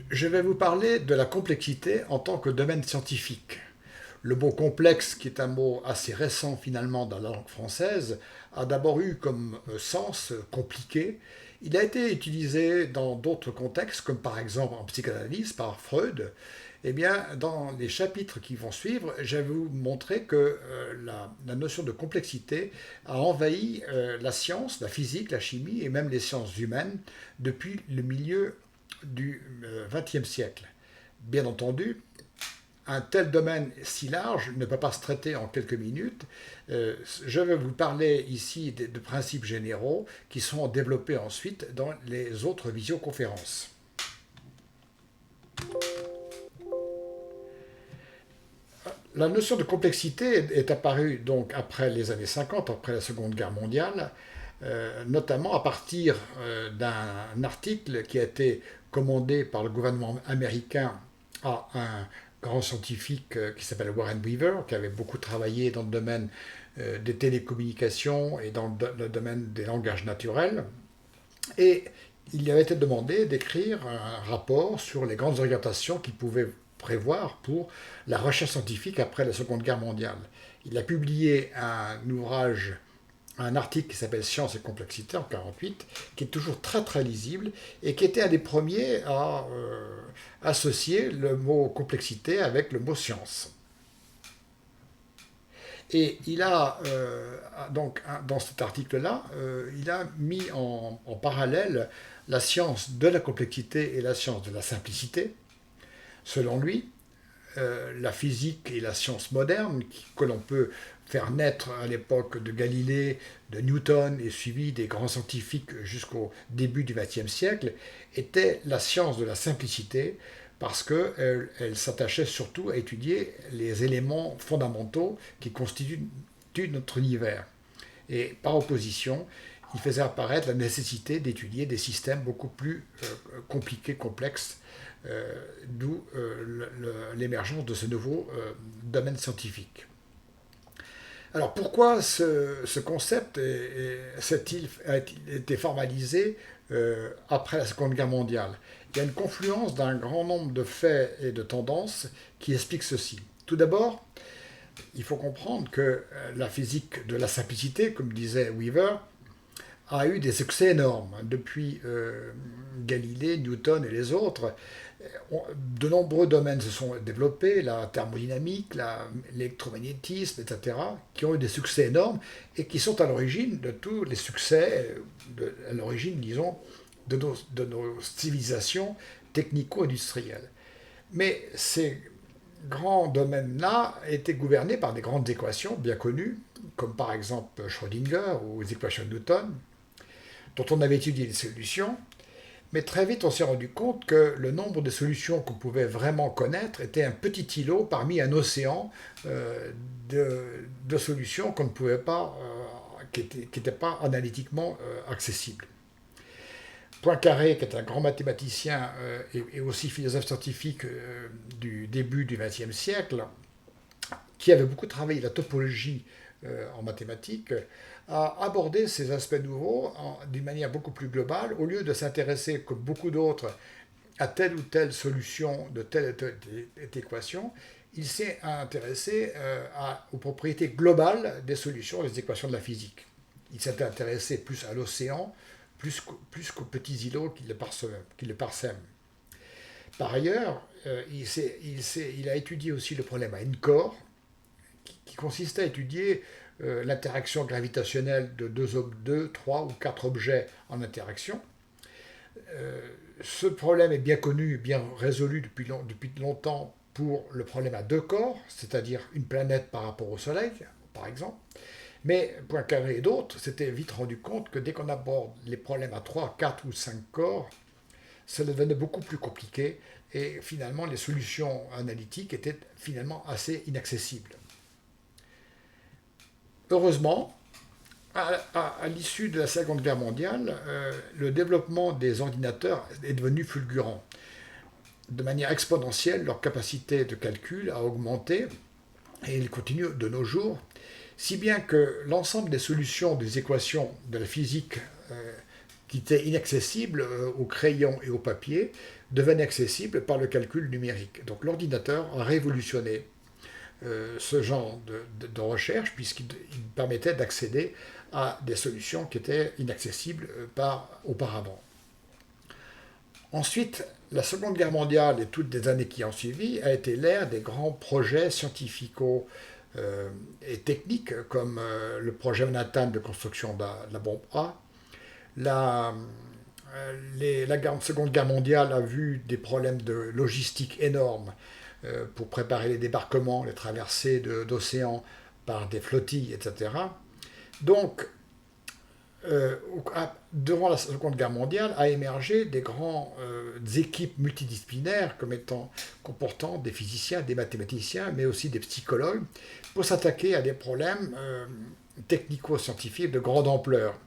Je vais vous parler de la complexité en tant que domaine scientifique. Le mot complexe, qui est un mot assez récent finalement dans la langue française, a d'abord eu comme sens compliqué. Il a été utilisé dans d'autres contextes, comme par exemple en psychanalyse par Freud. Eh bien, dans les chapitres qui vont suivre, je vais vous montrer que la notion de complexité a envahi la science, la physique, la chimie et même les sciences humaines depuis le milieu du XXe siècle. Bien entendu, un tel domaine si large ne peut pas se traiter en quelques minutes. Je vais vous parler ici de principes généraux qui sont développés ensuite dans les autres visioconférences. La notion de complexité est apparue donc après les années 50, après la Seconde Guerre mondiale, notamment à partir d'un article qui a été commandé par le gouvernement américain à un grand scientifique qui s'appelle Warren Weaver, qui avait beaucoup travaillé dans le domaine des télécommunications et dans le domaine des langages naturels. Et il lui avait été demandé d'écrire un rapport sur les grandes orientations qu'il pouvait prévoir pour la recherche scientifique après la Seconde Guerre mondiale. Il a publié un ouvrage, un article qui s'appelle Science et complexité en 1948, qui est toujours très très lisible et qui était un des premiers à associer le mot complexité avec le mot science. Et il a, donc, dans cet article-là, il a mis en parallèle la science de la complexité et la science de la simplicité. Selon lui, la physique et la science moderne, que l'on peut faire naître à l'époque de Galilée, de Newton et suivi des grands scientifiques jusqu'au début du XXe siècle, était la science de la simplicité parce qu'elle s'attachait surtout à étudier les éléments fondamentaux qui constituent notre univers. Et par opposition, il faisait apparaître la nécessité d'étudier des systèmes beaucoup plus compliqués, complexes, d'où l'émergence de ce nouveau domaine scientifique. Alors pourquoi ce concept a-t-il été formalisé après la Seconde Guerre mondiale? Il y a une confluence d'un grand nombre de faits et de tendances qui expliquent ceci. Tout d'abord, il faut comprendre que la physique de la simplicité, comme disait Weaver, a eu des succès énormes. Depuis Galilée, Newton et les autres, de nombreux domaines se sont développés, la thermodynamique, l'électromagnétisme, etc., qui ont eu des succès énormes et qui sont à l'origine de tous les succès, à l'origine, disons, de nos civilisations technico-industrielles. Mais ces grands domaines-là étaient gouvernés par des grandes équations bien connues, comme par exemple Schrödinger ou les équations de Newton, dont on avait étudié les solutions. Mais très vite, on s'est rendu compte que le nombre de solutions qu'on pouvait vraiment connaître était un petit îlot parmi un océan de solutions qu'on ne pouvait pas, qui n'étaient pas analytiquement accessibles. Poincaré, qui est un grand mathématicien et aussi philosophe scientifique du début du XXe siècle, qui avait beaucoup travaillé la topologie en mathématiques, a abordé ces aspects nouveaux d'une manière beaucoup plus globale, au lieu de s'intéresser, comme beaucoup d'autres, à telle ou telle solution de telle ou telle équation. Il s'est intéressé aux propriétés globales des solutions des équations de la physique. Il s'est intéressé plus à l'océan, plus qu'aux petits îlots qui le parsèment. Par ailleurs, il a étudié aussi le problème à n-corps, qui consistait à étudier l'interaction gravitationnelle de deux, trois ou quatre objets en interaction. Ce problème est bien connu, bien résolu depuis longtemps pour le problème à deux corps, c'est-à-dire une planète par rapport au Soleil, par exemple. Mais Poincaré et d'autres s'étaient vite rendu compte que dès qu'on aborde les problèmes à 3, 4 ou 5 corps, ça devenait beaucoup plus compliqué et finalement les solutions analytiques étaient finalement assez inaccessibles. Heureusement, à l'issue de la Seconde Guerre mondiale, le développement des ordinateurs est devenu fulgurant. De manière exponentielle, leur capacité de calcul a augmenté et il continue de nos jours, si bien que l'ensemble des solutions des équations de la physique qui étaient inaccessibles au crayon et au papier, deviennent accessibles par le calcul numérique. Donc l'ordinateur a révolutionné ce genre de recherche puisqu'il permettait d'accéder à des solutions qui étaient inaccessibles auparavant. Ensuite, la Seconde Guerre mondiale et toutes les années qui ont suivi a été l'ère des grands projets scientifico et techniques comme le projet Manhattan de construction de la bombe A. La Seconde Guerre mondiale a vu des problèmes de logistique énormes pour préparer les débarquements, les traversées d'océans par des flottilles, etc. Donc, durant la Seconde Guerre mondiale, a émergé des grandes équipes multidisciplinaires comportant des physiciens, des mathématiciens, mais aussi des psychologues, pour s'attaquer à des problèmes technico-scientifiques de grande ampleur.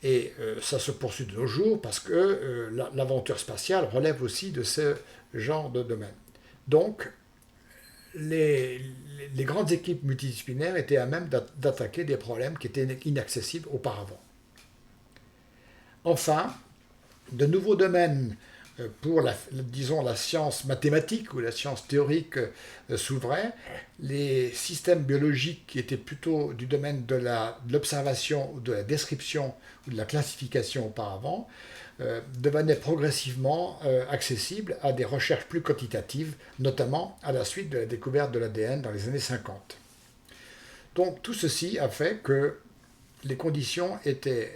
Et ça se poursuit de nos jours parce que l'aventure spatiale relève aussi de ce genre de domaine. Donc, les grandes équipes multidisciplinaires étaient à même d'attaquer des problèmes qui étaient inaccessibles auparavant. Enfin, de nouveaux domaines pour disons, la science mathématique ou la science théorique s'ouvraient. Les systèmes biologiques qui étaient plutôt du domaine de l'observation, ou de la description ou de la classification auparavant devenaient progressivement accessibles à des recherches plus quantitatives, notamment à la suite de la découverte de l'ADN dans les années 50. Donc tout ceci a fait que les conditions étaient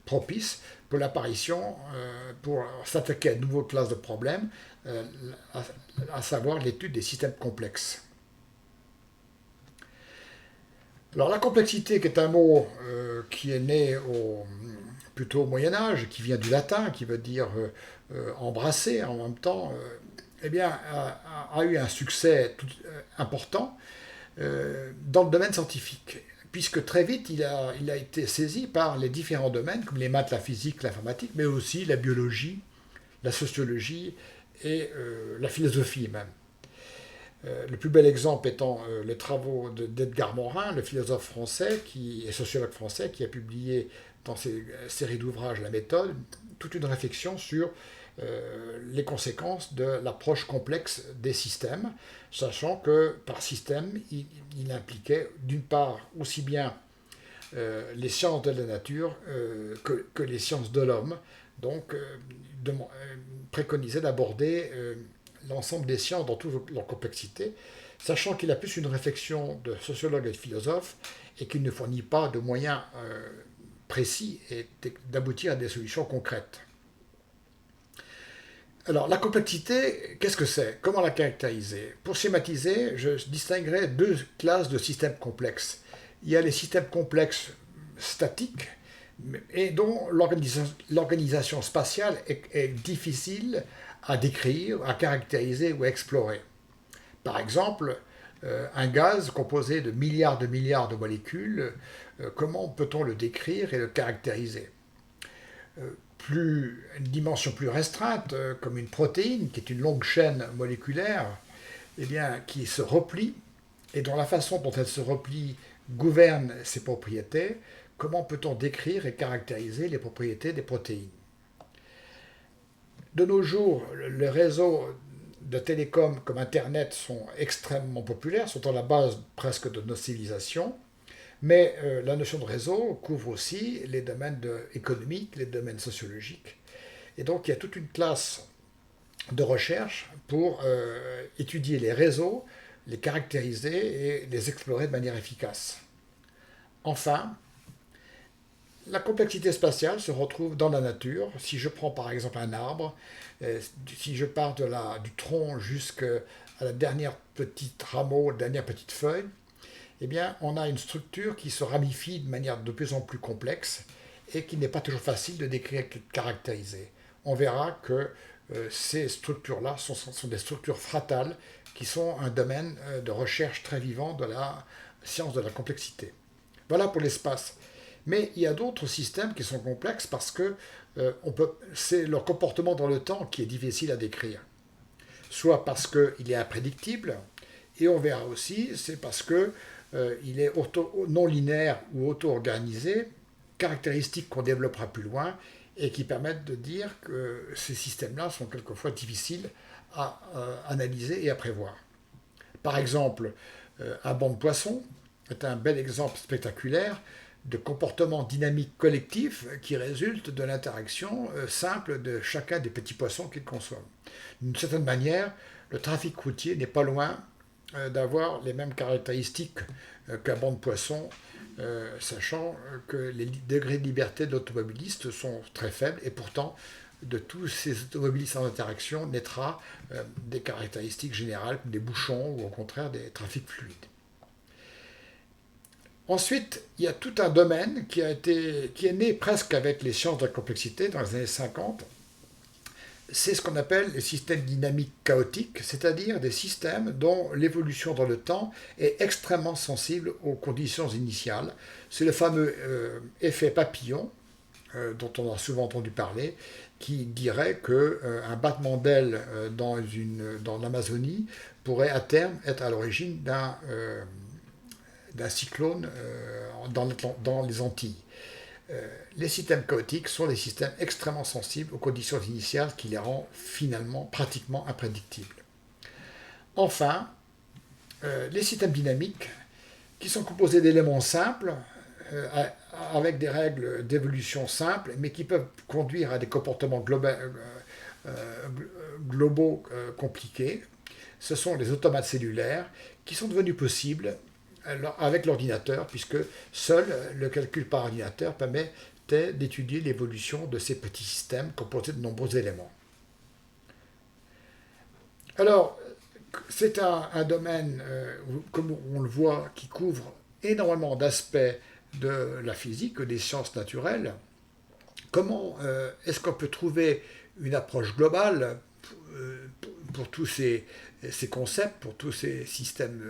propices pour l'apparition, pour s'attaquer à de nouvelles classes de problèmes, à savoir l'étude des systèmes complexes. Alors la complexité, qui est un mot qui est né plutôt au Moyen-Âge, qui vient du latin, qui veut dire embrasser en même temps, eh bien, a eu un succès important dans le domaine scientifique, puisque très vite il a été saisi par les différents domaines, comme les maths, la physique, l'informatique, mais aussi la biologie, la sociologie et la philosophie même. Le plus bel exemple étant les travaux d'Edgar Morin, le philosophe français et sociologue français, qui a publié dans ses séries d'ouvrages La méthode, toute une réflexion sur les conséquences de l'approche complexe des systèmes, sachant que par système, il impliquait d'une part aussi bien les sciences de la nature que les sciences de l'homme, donc préconisait d'aborder l'ensemble des sciences dans toute leur complexité, sachant qu'il a plus une réflexion de sociologue et de philosophe et qu'il ne fournit pas de moyens précis et d'aboutir à des solutions concrètes. Alors, la complexité, qu'est-ce que c'est? Comment la caractériser? Pour schématiser, je distinguerai deux classes de systèmes complexes. Il y a les systèmes complexes statiques, et dont l'organisation spatiale est difficile à décrire, à caractériser ou à explorer. Par exemple, un gaz composé de milliards de molécules, comment peut-on le décrire et le caractériser? Une dimension plus restreinte, comme une protéine, qui est une longue chaîne moléculaire, eh bien, qui se replie, et dont la façon dont elle se replie gouverne ses propriétés, comment peut-on décrire et caractériser les propriétés des protéines? De nos jours, les réseaux de télécom comme Internet sont extrêmement populaires, sont à la base presque de nos civilisations, mais la notion de réseau couvre aussi les domaines économiques, les domaines sociologiques. Et donc il y a toute une classe de recherche pour étudier les réseaux, les caractériser et les explorer de manière efficace. Enfin, la complexité spatiale se retrouve dans la nature. Si je prends par exemple un arbre, si je pars du tronc jusqu'à la dernière petite rameau, la dernière petite feuille, eh bien, on a une structure qui se ramifie de manière de plus en plus complexe et qui n'est pas toujours facile de décrire et de caractériser. On verra que ces structures-là sont des structures fratales qui sont un domaine de recherche très vivant de la science de la complexité. Voilà pour l'espace. Mais il y a d'autres systèmes qui sont complexes parce que c'est leur comportement dans le temps qui est difficile à décrire. Soit parce qu'il est imprédictible, et on verra aussi, c'est parce qu'il est non linéaire ou auto-organisé, caractéristique qu'on développera plus loin, et qui permettent de dire que ces systèmes-là sont quelquefois difficiles à analyser et à prévoir. Par exemple, un banc de poissons est un bel exemple spectaculaire de comportement dynamique collectif qui résulte de l'interaction simple de chacun des petits poissons qu'il consomme. D'une certaine manière, le trafic routier n'est pas loin d'avoir les mêmes caractéristiques qu'un banc de poissons, sachant que les degrés de liberté de l'automobiliste sont très faibles et pourtant de tous ces automobilistes en interaction naîtra des caractéristiques générales comme des bouchons ou au contraire des trafics fluides. Ensuite, il y a tout un domaine qui est né presque avec les sciences de la complexité dans les années 50. C'est ce qu'on appelle les systèmes dynamiques chaotiques, c'est-à-dire des systèmes dont l'évolution dans le temps est extrêmement sensible aux conditions initiales. C'est le fameux effet papillon, dont on a souvent entendu parler, qui dirait qu'un battement d'aile dans l'Amazonie pourrait à terme être à l'origine d'un cyclone dans les Antilles. Les systèmes chaotiques sont des systèmes extrêmement sensibles aux conditions initiales qui les rendent finalement pratiquement imprédictibles. Enfin, les systèmes dynamiques, qui sont composés d'éléments simples, avec des règles d'évolution simples, mais qui peuvent conduire à des comportements globaux compliqués. Ce sont les automates cellulaires qui sont devenus possibles avec l'ordinateur, puisque seul le calcul par ordinateur permettait d'étudier l'évolution de ces petits systèmes composés de nombreux éléments. Alors, c'est un domaine, comme on le voit, qui couvre énormément d'aspects de la physique, des sciences naturelles. Comment est-ce qu'on peut trouver une approche globale pour tous ces concepts, pour tous ces systèmes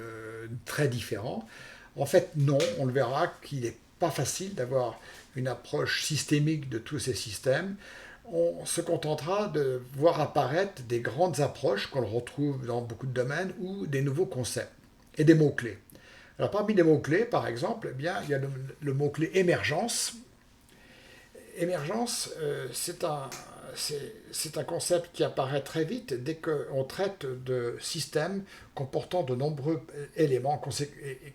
très différents? En fait, non, on le verra qu'il n'est pas facile d'avoir une approche systémique de tous ces systèmes. On se contentera de voir apparaître des grandes approches qu'on retrouve dans beaucoup de domaines ou des nouveaux concepts et des mots-clés. Alors parmi les mots-clés, par exemple, eh bien, il y a le mot-clé émergence. Émergence, c'est un concept qui apparaît très vite dès qu'on traite de systèmes comportant de nombreux éléments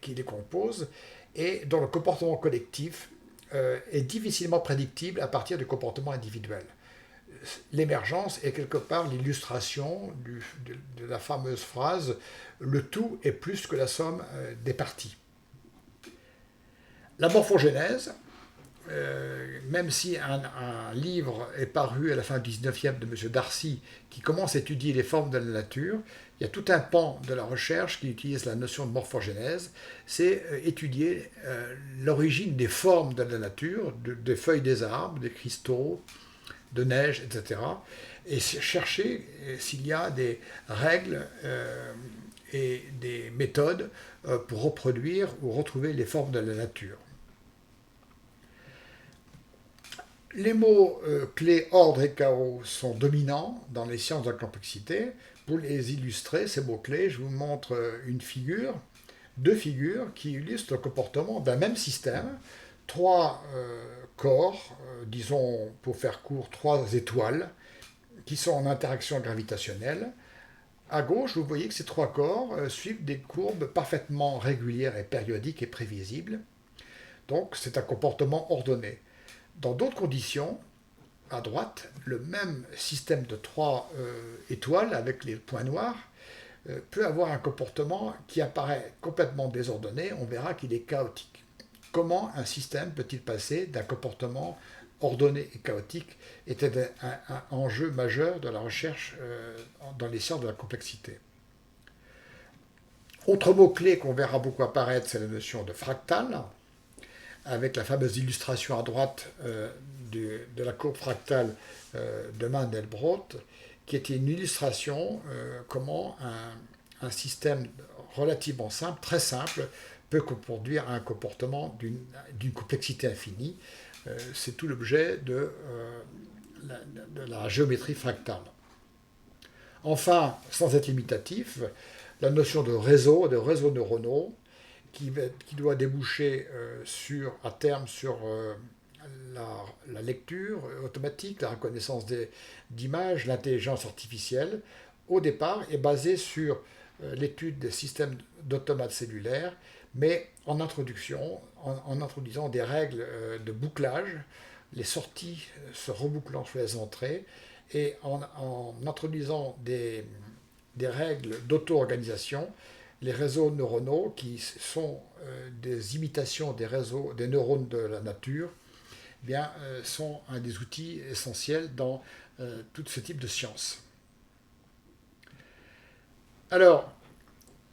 qui les composent et dont le comportement collectif est difficilement prédictible à partir du comportement individuel. L'émergence est quelque part l'illustration de la fameuse phrase « le tout est plus que la somme des parties ». La morphogénèse, même si un livre est paru à la fin du 19e de M. Darcy qui commence à étudier les formes de la nature, il y a tout un pan de la recherche qui utilise la notion de morphogénèse, c'est étudier l'origine des formes de la nature, des feuilles des arbres, des cristaux, de neige, etc. Et chercher s'il y a des règles et des méthodes pour reproduire ou retrouver les formes de la nature. Les mots clés ordre et chaos sont dominants dans les sciences de la complexité. Pour les illustrer, ces mots-clés, je vous montre deux figures qui illustrent le comportement d'un même système. Trois corps, disons pour faire court, trois étoiles, qui sont en interaction gravitationnelle. À gauche, vous voyez que ces trois corps suivent des courbes parfaitement régulières et périodiques et prévisibles. Donc c'est un comportement ordonné. Dans d'autres conditions, à droite, le même système de trois étoiles avec les points noirs peut avoir un comportement qui apparaît complètement désordonné. On verra qu'il est chaotique. Comment un système peut-il passer d'un comportement ordonné et chaotique était un enjeu majeur de la recherche dans les sciences de la complexité. Autre mot-clé qu'on verra beaucoup apparaître, c'est la notion de fractal, avec la fameuse illustration à droite de la courbe fractale de Mandelbrot, qui était une illustration comment un système relativement simple, très simple, peut produire un comportement d'une complexité infinie. C'est tout l'objet de la géométrie fractale. Enfin, sans être limitatif, la notion de réseaux neuronaux qui doit déboucher à terme sur la lecture automatique, la reconnaissance d'images, l'intelligence artificielle, au départ, est basée sur l'étude des systèmes d'automates cellulaires, mais en introduction, en introduisant des règles de bouclage, les sorties se rebouclant sur les entrées, et en introduisant des règles d'auto-organisation, les réseaux neuronaux, qui sont des imitations des réseaux des neurones de la nature, eh bien, sont un des outils essentiels dans tout ce type de sciences. Alors,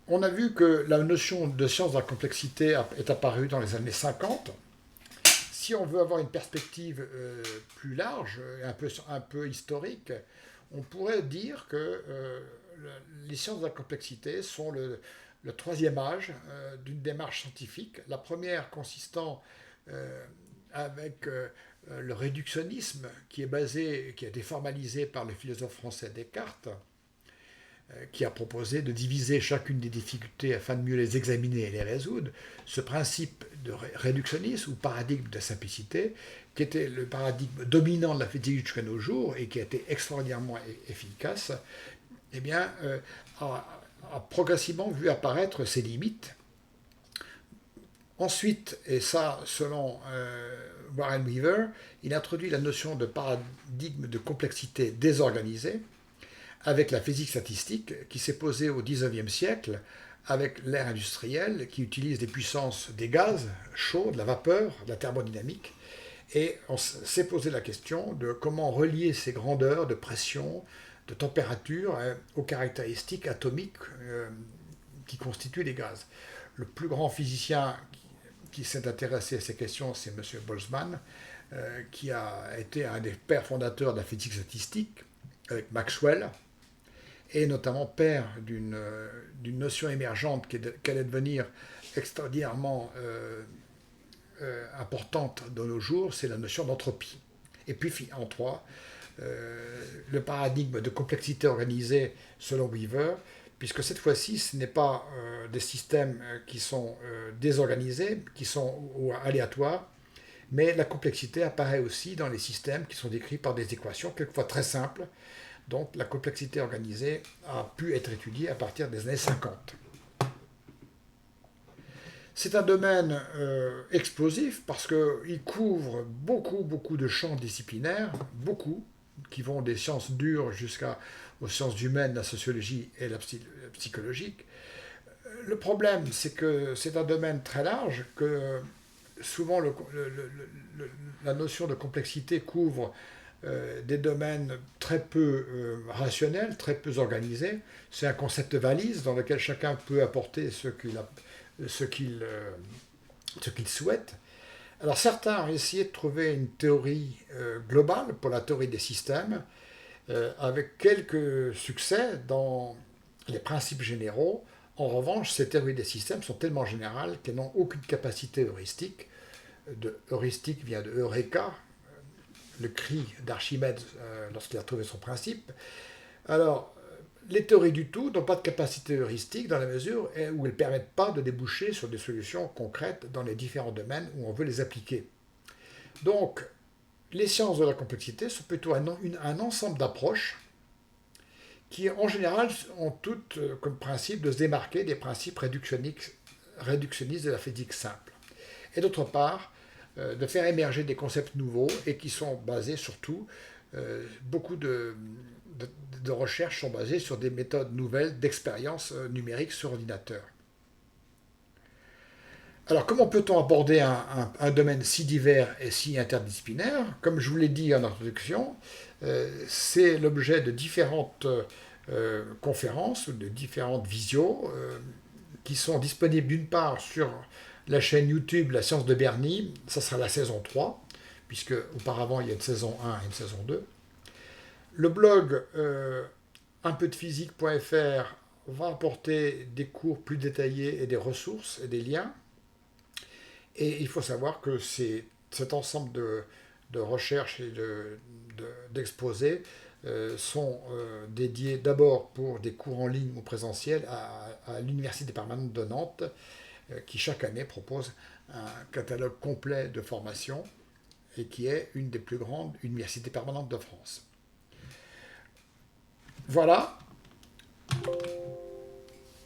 on a vu que la notion de science de la complexité est apparue dans les années 50. Si on veut avoir une perspective plus large, un peu historique, on pourrait dire que les sciences de la complexité sont le troisième âge d'une démarche scientifique. La première consistant avec le réductionnisme qui a été formalisé par le philosophe français Descartes, qui a proposé de diviser chacune des difficultés afin de mieux les examiner et les résoudre. Ce principe de réductionnisme ou paradigme de la simplicité, qui était le paradigme dominant de la physique jusqu'à nos jours et qui a été extraordinairement efficace, eh bien, a progressivement vu apparaître ses limites. Ensuite, et ça selon Warren Weaver, il introduit la notion de paradigme de complexité désorganisée avec la physique statistique qui s'est posée au XIXe siècle avec l'ère industrielle qui utilise des puissances des gaz chauds, de la vapeur, de la thermodynamique. Et on s'est posé la question de comment relier ces grandeurs de pression, de température aux caractéristiques atomiques qui constituent les gaz. Le plus grand physicien qui s'est intéressé à ces questions, c'est M. Boltzmann, qui a été un des pères fondateurs de la physique statistique, avec Maxwell, et notamment père d'une notion émergente qui allait devenir extraordinairement importante de nos jours, c'est la notion d'entropie. Et puis, en trois, le paradigme de complexité organisée selon Weaver, puisque cette fois-ci, ce n'est pas des systèmes qui sont désorganisés, qui sont aléatoires, mais la complexité apparaît aussi dans les systèmes qui sont décrits par des équations, quelquefois très simples. Donc la complexité organisée a pu être étudiée à partir des années 50. C'est un domaine explosif parce qu'il couvre beaucoup de champs disciplinaires, beaucoup, qui vont des sciences dures jusqu'aux sciences humaines, la sociologie et la psychologie. Le problème, c'est que c'est un domaine très large, que souvent la notion de complexité couvre des domaines très peu rationnels, très peu organisés. C'est un concept valise dans lequel chacun peut apporter ce qu'il souhaite. Alors certains ont essayé de trouver une théorie globale pour la théorie des systèmes, avec quelques succès dans les principes généraux. En revanche, ces théories des systèmes sont tellement générales qu'elles n'ont aucune capacité heuristique. Heuristique vient de Eureka, le cri d'Archimède lorsqu'il a trouvé son principe. Alors, les théories du tout n'ont pas de capacité heuristique dans la mesure où elles ne permettent pas de déboucher sur des solutions concrètes dans les différents domaines où on veut les appliquer. Donc, les sciences de la complexité sont plutôt un ensemble d'approches qui, en général, ont toutes comme principe de se démarquer des principes réductionnistes de la physique simple. Et d'autre part, de faire émerger des concepts nouveaux et qui sont basés surtout, beaucoup de recherches sont basées sur des méthodes nouvelles d'expérience numérique sur ordinateur. Alors, comment peut-on aborder un domaine si divers et si interdisciplinaire? Comme je vous l'ai dit en introduction, c'est l'objet de différentes conférences ou de différentes visios qui sont disponibles d'une part sur la chaîne YouTube La Science de Bernie, ça sera la saison 3, puisque auparavant il y a une saison 1 et une saison 2. Le blog unpeudephysique.fr va apporter des cours plus détaillés et des ressources et des liens. Et il faut savoir que cet ensemble de recherches et d'exposés sont dédiés d'abord pour des cours en ligne ou présentiels à l'Université permanente de Nantes, qui chaque année propose un catalogue complet de formations et qui est une des plus grandes universités permanentes de France. Voilà.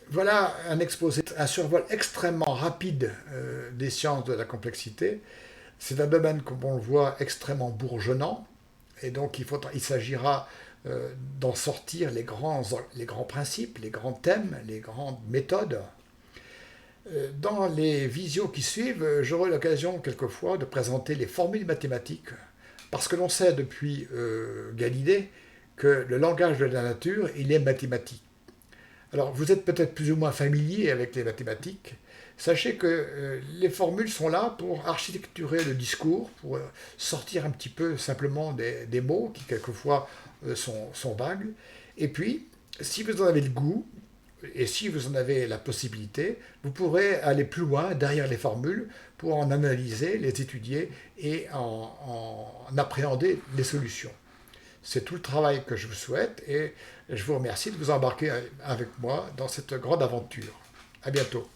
Voilà un exposé, un survol extrêmement rapide des sciences de la complexité. C'est un domaine, comme on le voit, extrêmement bourgeonnant, et donc il s'agira d'en sortir les grands principes, les grands thèmes, les grandes méthodes. Dans les visios qui suivent, j'aurai l'occasion quelquefois de présenter les formules mathématiques, parce que l'on sait depuis Galilée que le langage de la nature, il est mathématique. Alors, vous êtes peut-être plus ou moins familier avec les mathématiques. Sachez que les formules sont là pour architecturer le discours, pour sortir un petit peu simplement des mots qui quelquefois sont vagues. Et puis, si vous en avez le goût, et si vous en avez la possibilité, vous pourrez aller plus loin derrière les formules pour en analyser, les étudier et en appréhender les solutions. C'est tout le travail que je vous souhaite et je vous remercie de vous embarquer avec moi dans cette grande aventure. À bientôt.